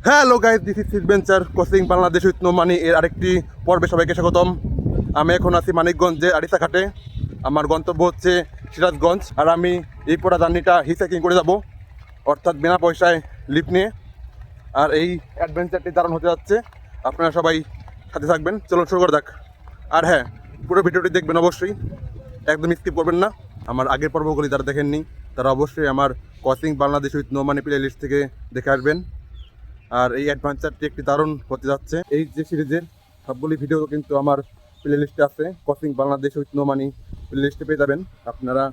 Hello guys, this is Sidventure coaching Bangladesh with no money এর আরেকটি পর্বে সবাইকে স্বাগতম। আমি এখন আছি মানিকগঞ্জে আরিসাঘাটে। আমার গন্তব্য হচ্ছে সিরাজগঞ্জ, আর আমি এই পুরো জার্নিটা হিসাইকিং করে যাব, অর্থাৎ বিনা পয়সায় লিফট নিয়ে। আর এই অ্যাডভেঞ্চারটি দারুণ হতে যাচ্ছে, আপনারা সবাই সাথে থাকবেন। চলুন শুরু করে দেখ। আর হ্যাঁ, পুরো ভিডিওটি দেখবেন অবশ্যই, একদম স্কিপ করবেন না। আমার আগের পর্বগুলি যারা দেখেননি তারা অবশ্যই আমার coaching Bangladesh with no money play list থেকে দেখে আসবেন। আর এই অ্যাডভেঞ্চারটি একটি দারুণ হতে যাচ্ছে। এই যে সিরিজের সবগুলি ভিডিও কিন্তু আমার প্লে লিস্টে আছে, coaching Bangladesh with no money play লিস্টে পেয়ে যাবেন। আপনারা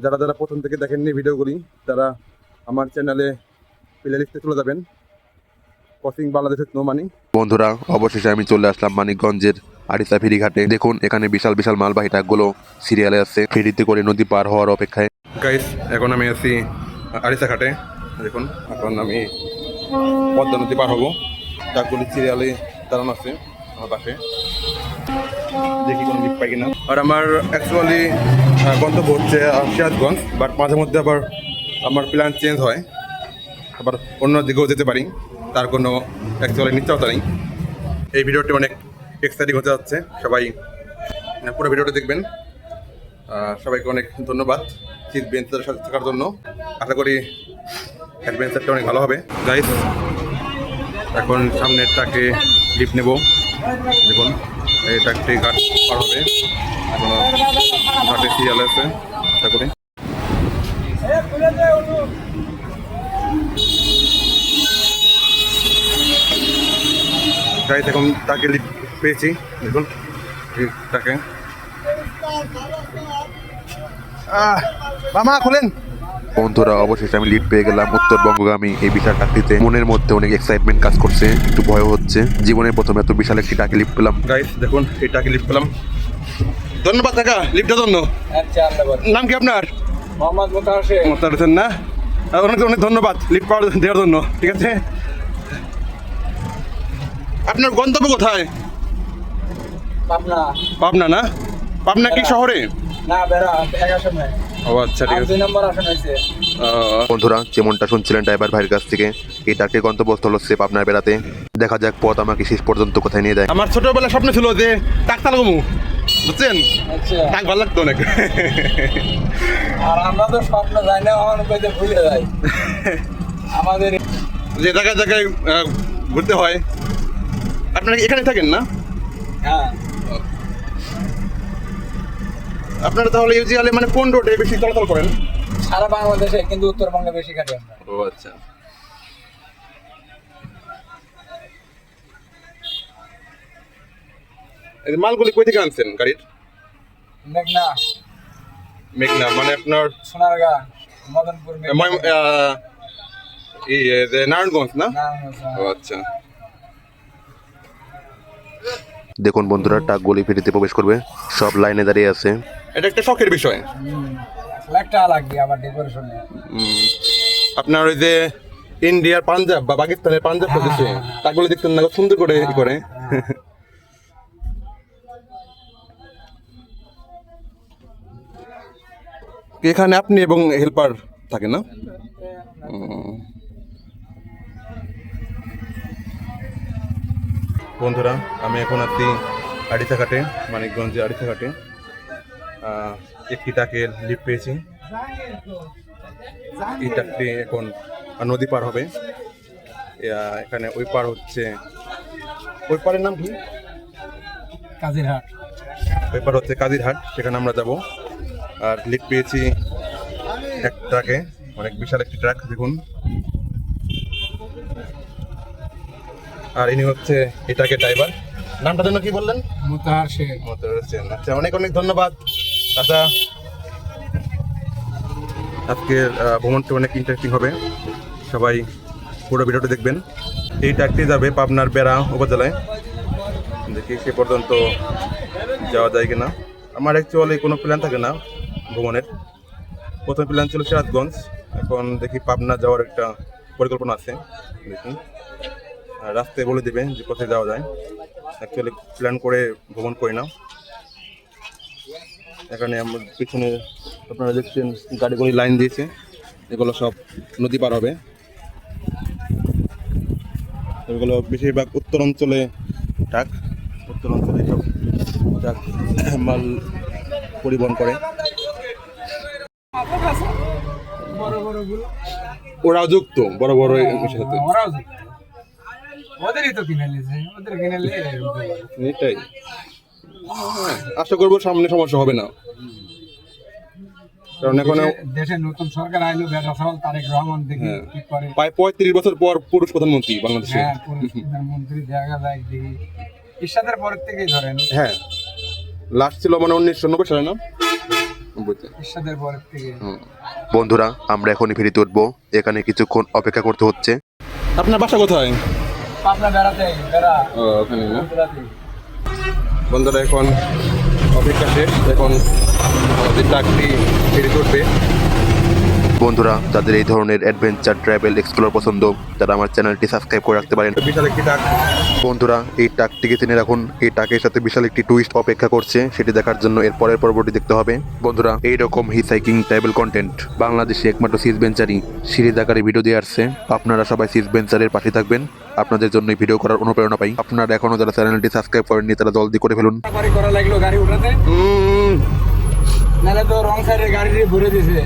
যারা যারা প্রথম থেকে দেখেননি ভিডিওগুলি, তারা আমার চ্যানেলে প্লে লিস্টে চলে যাবেন, coaching Bangladesh with no money. বন্ধুরা, অবশেষে আমি চলে আসলাম মানিকগঞ্জের আরিসা ফেরিঘাটে। দেখুন, এখানে বিশাল বিশাল মালবাহী ট্রাকগুলো সিরিয়ালে আছে, ফেরিতে করে নদী পার হওয়ার অপেক্ষায়। গাইস, এখন আমি আছি আরিসাঘাটে। দেখুন, এখন আমি পদ্মা নদী পার হবো। ট্রাকগুলি সিরিয়ালে দাঁড়ানো আছে আমার পাশে, দেখি কোনো লিফট পাই কিনা। আর আমার অ্যাকচুয়ালি গন্তব্য হচ্ছে সিরাজগঞ্জ, বাট মাঝে মধ্যে আবার আমার প্ল্যান চেঞ্জ হয়, আবার অন্য দিকেও যেতে পারি, তার কোনো অ্যাকচুয়ালি নিশ্চয়তা নেই। এই ভিডিওটি অনেক এক্সাইটিং হতে যাচ্ছে, সবাই পুরো ভিডিওটা দেখবেন। সবাইকে অনেক ধন্যবাদ সিডভেঞ্চারের সাথে থাকার জন্য। আশা করি অ্যাডভেঞ্চারটা অনেক ভালো হবে। গাইস, এখন সামনের ট্রাকে লিফট নেব। দেখুন, এই ট্রাকটি ঘাট পার হবে, এখন ঘাটে সিরিয়াল আছে। আশা করি গাইস, এখন ট্রাকে লিফট পেয়েছি। দেখুন এই ট্রাকে মামা খুলেন। বন্ধুরা, অবশেষে আমি লিড পেয়ে গেলাম উত্তরবঙ্গগামী এই বিশাল ট্রাকটিতে। মনের মধ্যে অনেক এক্সাইটমেন্ট কাজ করছে, একটু ভয় হচ্ছে। জীবনের প্রথমে এত বিশাল একটি ট্রাকে লিফট পেলাম। গাইস দেখুন, এই ট্রাকে লিফট পেলাম। ধন্যবাদ কাকা লিফটের জন্য। নাম কি আপনার? মোহাম্মদ মোতার হোসেন না? অনেক অনেক ধন্যবাদ লিফট পাওয়ার দেওয়ার জন্য। ঠিক আছে, আপনার গন্তব্য কোথায়? পাবনা। পাবনা না? পাবনা কি শহরে? না, বেড়া এক আসনে। ও আচ্ছা, ঠিক আছে। 2 নম্বর আসন হয়েছে। বন্ধুরা, যেমনটা শুনছিলেন ড্রাইভার ভাইয়ের কাছ থেকে, এই ট্রাকটির গন্তব্যস্থল হচ্ছে পাবনার বেড়াতে। দেখা যাক পথ আমাকে শেষ পর্যন্ত কোথায় নিয়ে যায়। আমার ছোটবেলায় স্বপ্ন ছিল যে টাক চালাবো, বুঝছেন? আচ্ছা, টাক ভালো লাগতো অনেক। আর আমরা তো স্বপ্ন যাই না, আমার কইতে ভুলে যাই। আমাদের যে জায়গায় জায়গায় ঘুরতে হয়। আপনারা এখানে থাকেন না? হ্যাঁ, আপনারা তাহলে ইউজুয়ালি মানে কোন রোডে বেশি চলাচল করেন? সারা বাংলাদেশে, কিন্তু উত্তরবঙ্গে বেশি খাটি আমরা। ও আচ্ছা। এই মালগুলি কই থেকে আনছেন গাড়ির? মেঘনা, মেঘনা মানে আপনার সোনারগাঁ, মদনপুর, নারায়ণগঞ্জ না? ও আচ্ছা। দেখুন বন্ধুরা, ট্রাকগুলি ফেরিতে প্রবেশ করবে, সব লাইনে দাঁড়িয়ে আছে। এটা একটা শখের বিষয়। একটা লাগবে আবার ডেকোরেশনে। আপনার ওই যে ইন্ডিয়ার পাঞ্জাব বা পাকিস্তানের পাঞ্জাব প্রদেশে ট্রাকগুলি দেখতেন না, সুন্দর করে ই করে। এখানে আপনি এবং হেল্পার থাকে না? বন্ধুরা, আমি এখন আছি আরিসাঘাটে, মানিকগঞ্জে আরিসাঘাটে। একটি ট্রাকের লিফট পেয়েছি। এই ট্রাকটি এখন নদী পার হবে। এখানে ওই পার হচ্ছে, ওই পারের নাম কি? কাজিরহাট। ওই পার হচ্ছে কাজিরহাট, সেখানে আমরা যাব। আর লিফট পেয়েছি এক ট্রাকে, অনেক বিশাল একটি ট্রাক। দেখুন, আর ইনি হচ্ছে এই ট্রাকের ড্রাইভার। নামটা জন্য কি বললেন? মোতাহার শেখ। মোতাহার হোসেন। আচ্ছা, অনেক অনেক ধন্যবাদ। আচ্ছা, আজকের ভ্রমণটি অনেক ইন্টারেস্টিং হবে, সবাই পুরো ভিডিওটা দেখবেন। এই ট্রাকটি যাবে পাবনার বেড়া উপজেলায়। দেখি সে পর্যন্ত যাওয়া যায় কিনা। আমার অ্যাকচুয়ালি কোনো প্ল্যান থাকে না ভ্রমণের। প্রথম প্ল্যান ছিল সিরাজগঞ্জ, এখন দেখি পাবনা যাওয়ার একটা পরিকল্পনা আছে। দেখি রাস্তায় বলে দেবে যে কোথায় যাওয়া যায়। অ্যাকচুয়ালি প্ল্যান করে ভ্রমণ করি না। এখানে আমার পিছনে আপনারা দেখছেন গাড়িগুলি লাইন দিয়েছে, এগুলো সব নদী পার হবে। এগুলো বেশিরভাগ উত্তর অঞ্চলে ট্রাক, উত্তর অঞ্চলে সব ট্রাক মাল পরিবহন করে। বড় বড় গুলো ওরাও যুক্ত বড় বড় এর সাথে। ওরাও তো- ওদেরই তো কিনে নিয়েছে, ওদের কিনে নিলে এটাই আশা করবো সামনে সমস্যা হবে না, কারণ এখন দেশের নতুন সরকার আইলো, বেটা সওয়াল তারেক রহমান দেখি হ্যাঁ। কি করে। প্রায় 35 বছর পর পুরুষ প্রধানমন্ত্রী বাংলাদেশে। হ্যাঁ, প্রধানমন্ত্রী দেখা যায় দেখি ইরশাদের পরের থেকেই ধরেন, হ্যাঁ, লাস্ট ছিল মানে 1990 সালে না? 90 ইরশাদের পরের থেকে। বন্ধুরা আমরা এখনই ফেরিতে উঠবো, এখানে কিছুক্ষণ অপেক্ষা করতে হচ্ছে। আপনার বাসা কোথায়? পাবনা বেড়াতে বেড়া ওখানে না? বেড়াতে। বন্ধুরা এখন অপেক্ষা শেষ, এখন আমাদের ট্রাকটি ফেরিতে উঠবে। বন্ধুরা যাদের এই ধরনের অ্যাডভেঞ্চার ট্রাভেল এক্সপ্লোর পছন্দ, তারা আমার চ্যানেলটি সাবস্ক্রাইব করে রাখতে পারেন। বিশাল একটি ট্রাক। বন্ধুরা এই ট্রাকটিকে চিনে রাখুন, এই ট্রাকের সাথে বিশাল একটি টুইস্ট অপেক্ষা করছে, সেটি দেখার জন্য এর পরের পর্বটি দেখতে হবে। বন্ধুরা এইরকম হিসাইকিং ট্রাভেল কন্টেন্ট বাংলাদেশে একমাত্র সিজ বেঞ্চারই সিরিজ আকারে ভিডিও দিয়ে আসছে। আপনারা সবাই সিজ বেঞ্চারের পাশে থাকবেন, আপনাদের জন্য ভিডিও করার অনুপ্রেরণা পাই। আপনারা এখনো যারা চ্যানেলটি সাবস্ক্রাইব করেননি তারা জলদি করে ফেলুন। বাড়ি করা লাগলো গাড়ি উঠাতে, নাহলে তো রং সাইডের গাড়ি দিয়ে ভরে দিয়েছে।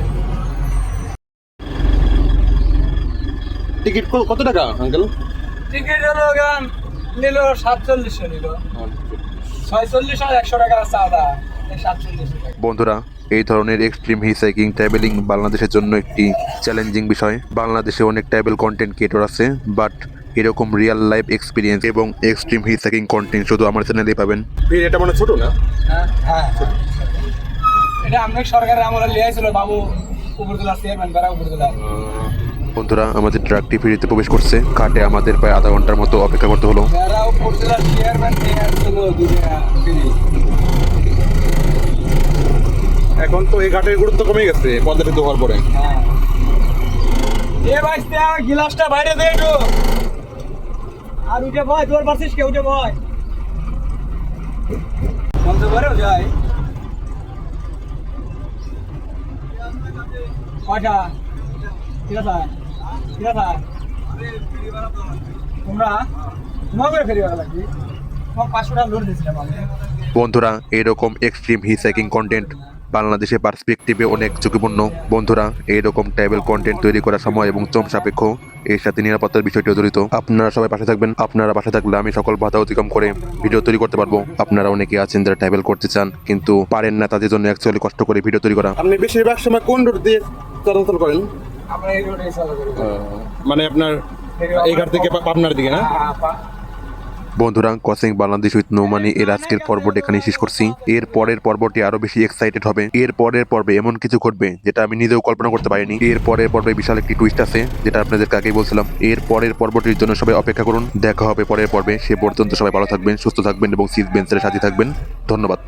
টিকিট কত টাকা আঙ্কেল? টিকিট হলো গান নিল 47 নিল, 46 আর 100 টাকা চাঁদা, 47 টাকা। বন্ধুরা এই ধরনের এক্সট্রিম হিসাইকিং ট্রাভেলিং বাংলাদেশের জন্য একটি চ্যালেঞ্জিং বিষয়। বাংলাদেশে অনেক ট্রাভেল কন্টেন্ট ক্রিয়েটর আছে, বাট এরকম রিয়েল লাইফ এক্সপিরিয়েন্স এবং এক্সট্রিম হিসাইকিং কন্টেন্ট শুধু আমার চ্যানেলেই পাবেন। এটা মানে ছোট না? হ্যাঁ হ্যাঁ, এটা অনেক সরকারের আমলে লিয়ে আইছিল বাবু উপরতলা চেয়ারম্যান বেড়া উপরতলা। বন্ধুরা আমাদের ট্রাকটি ফেরিতে প্রবেশ করছে, ঘাটে আমাদের প্রায় আধা ঘন্টার মতো অপেক্ষা করতে হলো। বেড়া উপরতলা চেয়ারম্যান নিয়ে আসছিল দুটা ফেরি। এখন তো এই ঘাটের গুরুত্ব কমে গেছে পদ্মাটিত হওয়ার পরে। হ্যাঁ, এ ভাইস্তে গিলাসটা বাইরে দে একটু, আর উঠে ভয় তোর পারছিস কে, উঠে ভয় বন্ধ করেও যায় কয়টা। ঠিক আছে ঠিক আছে, তোমরা তোমার করে ফেরি ভালো লাগবে, তোমার 500 টাকা লোড দিয়েছিলাম আমি। বন্ধুরা এরকম এক্সট্রিম হিসাইকিং কন্টেন্ট বাংলাদেশে পার্সপেক্টিভে অনেক ঝুঁকিপূর্ণ। বন্ধুরা এইরকম ট্রাভেল কন্টেন্ট তৈরি করার সময় এবং শ্রম সাপেক্ষ, এর সাথে নিরাপত্তার বিষয়টিও জড়িত। আপনারা সবাই পাশে থাকবেন, আপনারা পাশে থাকলে আমি সকল বাধা অতিক্রম করে ভিডিও তৈরি করতে পারবো। আপনারা অনেকে আছেন যারা ট্রাভেল করতে চান কিন্তু পারেন না, তাদের জন্য অ্যাকচুয়ালি কষ্ট করে ভিডিও তৈরি করা। আপনি বেশিরভাগ সময় কোন রুট দিয়ে চলাচল করেন? আমরা এই রোডে চালু করি। মানে আপনার এই ঘাট থেকে পাবনার দিকে না? বন্ধুরা ক্রসিং বাংলাদেশ উইথ নৌমানি এর আজকের পর্বটি এখানে শেষ করছি। এর পরের পর্বটি আরো বেশি এক্সাইটেড হবে। এর পরের পর্বে এমন কিছু ঘটবে যেটা আমি নিজেও কল্পনা করতে পারিনি। এর পরের পর্বে বিশাল একটি টুইস্ট আছে যেটা আপনাদেরকে আগেই বলছিলাম। এর পরের পর্বটির জন্য সবাই অপেক্ষা করুন, দেখা হবে পরের পর্বে। সে পর্যন্ত সবাই ভালো থাকবেন, সুস্থ থাকবেন এবং সিজ বেঞ্চের সাথে থাকবেন। ধন্যবাদ।